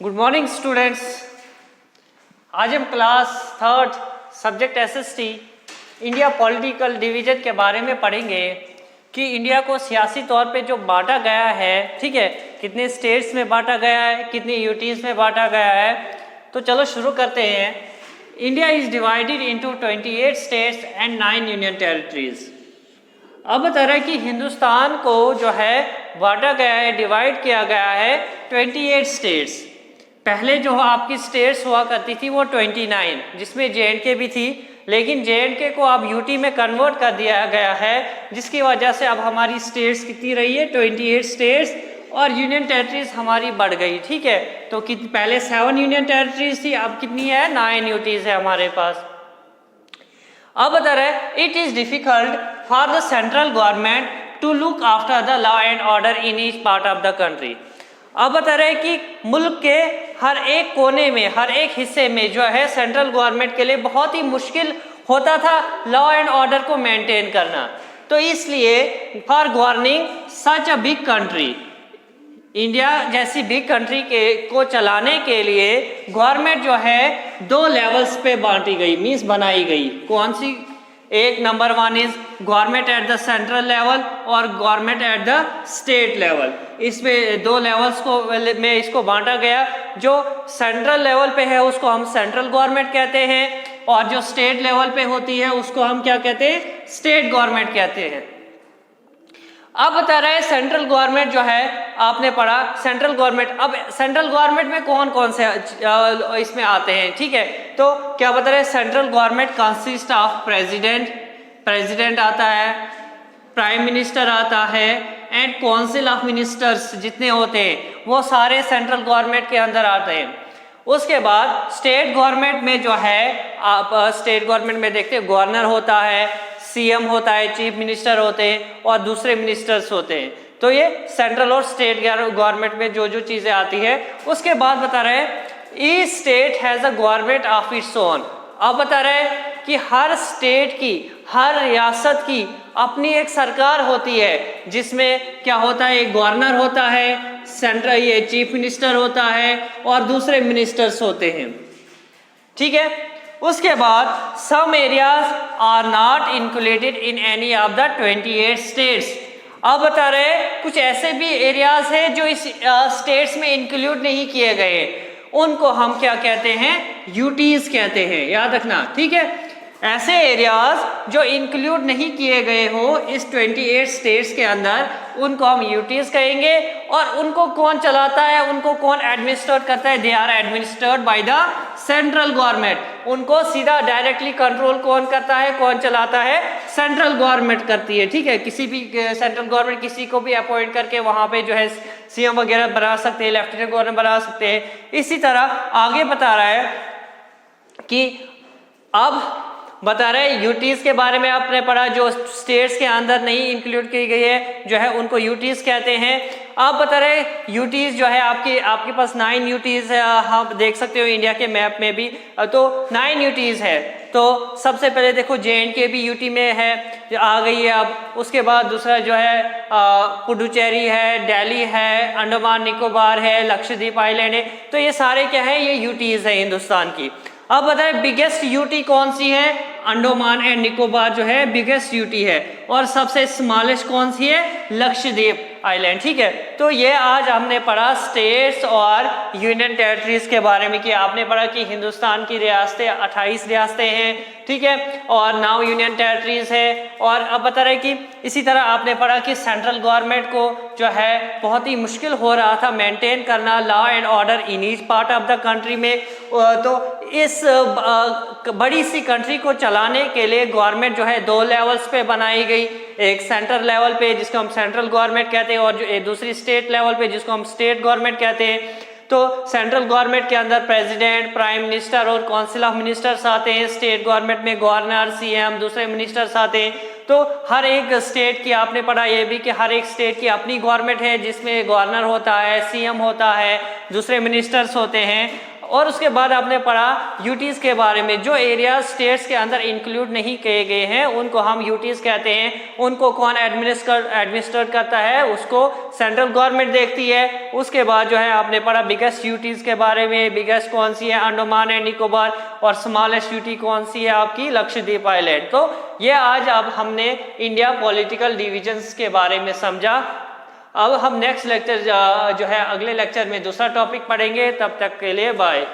Good morning students. आज हम class third subject SST India political division के बारे में पढ़ेंगे कि इंडिया को सियासी तौर पे जो बांटा गया है, ठीक है, कितने स्टेट्स में बांटा गया है, कितनी यूटीज़ में बांटा गया है। तो चलो शुरू करते हैं। India is divided into 28 states and 9 union territories. अब बता रहा है कि हिंदुस्तान को जो है बांटा गया है, डिवाइड किया गया है 28 स्टेट्स। पहले जो आपकी स्टेट्स हुआ करती थी वो 29, जिसमें जेएंडके भी थी, लेकिन जेएंडके को अब यूटी में कन्वर्ट कर दिया गया है, जिसकी वजह से अब हमारी स्टेट्स कितनी रही है 28 स्टेट्स, और यूनियन टेरिटरीज हमारी बढ़ गई। ठीक है, तो पहले 7 यूनियन टेरिटरीज थी, अब कितनी है 9 यूटीज है हमारे पास। अब बता रहे it is difficult for the central government to look after the law and order in each part of the country. अब बता रहे कि मुल्क के हर एक कोने में, हर एक हिस्से में जो है सेंट्रल गवर्नमेंट के लिए बहुत ही मुश्किल होता था लॉ एंड ऑर्डर को मेंटेन करना। तो इसलिए for governing such a big country, India जैसी बिग कंट्री को चलाने के लिए गवर्नमेंट जो है 2 लेवल्स पे बांटी गई, मीन्स बनाई गई। कौन सी? एक number 1 is government at the central level और government at the state level. इसमें 2 लेवल्स को में इसको बांटा गया। जो सेंट्रल लेवल पे है उसको हम सेंट्रल गवर्नमेंट कहते हैं, और जो स्टेट लेवल पे होती है उसको हम क्या कहते हैं? स्टेट गवर्नमेंट कहते हैं। अब बता रहे हैं सेंट्रल गवर्नमेंट जो है, आपने पढ़ा सेंट्रल गवर्नमेंट। अब सेंट्रल गवर्नमेंट में कौन कौन से इसमें आते हैं? ठीक है, तो क्या बता रहे हैं central government consist of president आता है, प्राइम मिनिस्टर आता है, एंड काउंसिल ऑफ मिनिस्टर्स जितने होते हैं वो सारे सेंट्रल गवर्नमेंट के अंदर आते हैं। उसके बाद स्टेट गवर्नमेंट में जो है, आप स्टेट गवर्नमेंट में देखते हैं गवर्नर होता है, सीएम होता है, चीफ मिनिस्टर होते हैं और दूसरे मिनिस्टर्स होते हैं। तो ये सेंट्रल और स्टेट गवर्नमेंट में जो जो चीज़ें आती है। उसके बाद बता रहे हैं each state has a government of its own. अब बता रहे हैं कि हर स्टेट की, हर रियासत की अपनी एक सरकार होती है, जिसमें क्या होता है, एक गवर्नर होता है, सेंट्रल ये चीफ मिनिस्टर होता है और दूसरे मिनिस्टर्स होते हैं। ठीक है, उसके बाद some areas are not included in any of the 28 states. अब बता रहे कुछ ऐसे भी एरियाज हैं जो इस स्टेट्स में इंक्लूड नहीं किए गए, उनको हम क्या कहते हैं? यूटीज कहते हैं, याद रखना। ठीक है, ऐसे एरियाज जो इंक्लूड नहीं किए गए हो इस 28 स्टेट्स के अंदर, उनको हम यूटीज कहेंगे। और उनको कौन चलाता है, उनको कौन एडमिनिस्ट्रेट करता है? They are administered by the central government. उनको सीधा डायरेक्टली कंट्रोल कौन करता है, कौन चलाता है? सेंट्रल गवर्नमेंट करती है। ठीक है, किसी भी सेंट्रल गवर्नमेंट किसी को भी अपॉइंट करके वहाँ पे जो है सीएम वगैरह बना सकते हैं, लेफ्टिनेंट गवर्नर बना सकते हैं। इसी तरह आगे बता रहा है कि अब बता रहे यूटीज के बारे में आपने पढ़ा, जो स्टेट्स के अंदर नहीं इंक्लूड की गई है जो है उनको यूटीज कहते हैं। आप बता रहे यूटीज जो है आपके पास 9 यूटीज है, आप देख सकते हो इंडिया के मैप में भी, तो 9 यूटीज है। तो सबसे पहले देखो जेएंडके भी यूटी में है, आ गई है अब। उसके बाद दूसरा जो है पुडुचेरी है, दिल्ली है, अंडमान निकोबार है, लक्षद्वीप आइलैंड है। तो ये सारे क्या है, ये यूटीज है हिंदुस्तान की। अब बताएं बिगेस्ट यूटी कौन सी है? अंडमान एंड निकोबार जो है बिगेस्ट यूटी है। और सबसे स्मॉलेस्ट कौन सी है? लक्षद्वीप आइलैंड। ठीक है, तो ये आज हमने पढ़ा स्टेट्स और यूनियन टेरिटरीज के बारे में, कि आपने पढ़ा कि हिंदुस्तान की रियासतें 28 रियासतें हैं, ठीक है, और 9 यूनियन टेरिटरीज है। और अब बता रहे कि इसी तरह आपने पढ़ा कि सेंट्रल गवर्नमेंट को जो है बहुत ही मुश्किल हो रहा था मेंटेन करना law and order in each part of the country में। तो इस बड़ी सी कंट्री को चलाने के लिए गवर्नमेंट जो है 2 लेवल्स पे बनाई गई, एक सेंट्रल लेवल पे जिसको हम सेंट्रल गवर्नमेंट कहते हैं, और जो दूसरी स्टेट लेवल पे जिसको हम स्टेट गवर्नमेंट कहते हैं। तो सेंट्रल गवर्नमेंट के अंदर प्रेसिडेंट, प्राइम मिनिस्टर और काउंसिल ऑफ मिनिस्टर्स आते हैं। स्टेट गवर्नमेंट में गवर्नर, सीएम, दूसरे मिनिस्टर्स आते हैं। तो हर एक स्टेट की आपने पढ़ा ये भी कि हर एक स्टेट की अपनी गवर्नमेंट है, जिसमें गवर्नर होता है, सीएम होता है, दूसरे मिनिस्टर्स होते हैं। और उसके बाद आपने पढ़ा यूटीज के बारे में, जो एरिया स्टेट्स के अंदर इंक्लूड नहीं किए गए हैं उनको हम यूटीज कहते हैं। उनको कौन एडमिनिस्टर करता है, उसको सेंट्रल गवर्नमेंट देखती है। उसके बाद जो है आपने पढ़ा बिगेस्ट यूटीज के बारे में, बिगेस्ट कौन सी है, अंडमान एंड निकोबार, और स्मॉलेस्ट यूटी कौन सी है आपकी, लक्षद्वीप आइलैंड। तो ये आज अब हमने इंडिया पॉलिटिकल डिविजन्स के बारे में समझा। अब हम नेक्स्ट लेक्चर जो है अगले लेक्चर में दूसरा टॉपिक पढ़ेंगे। तब तक के लिए बाय।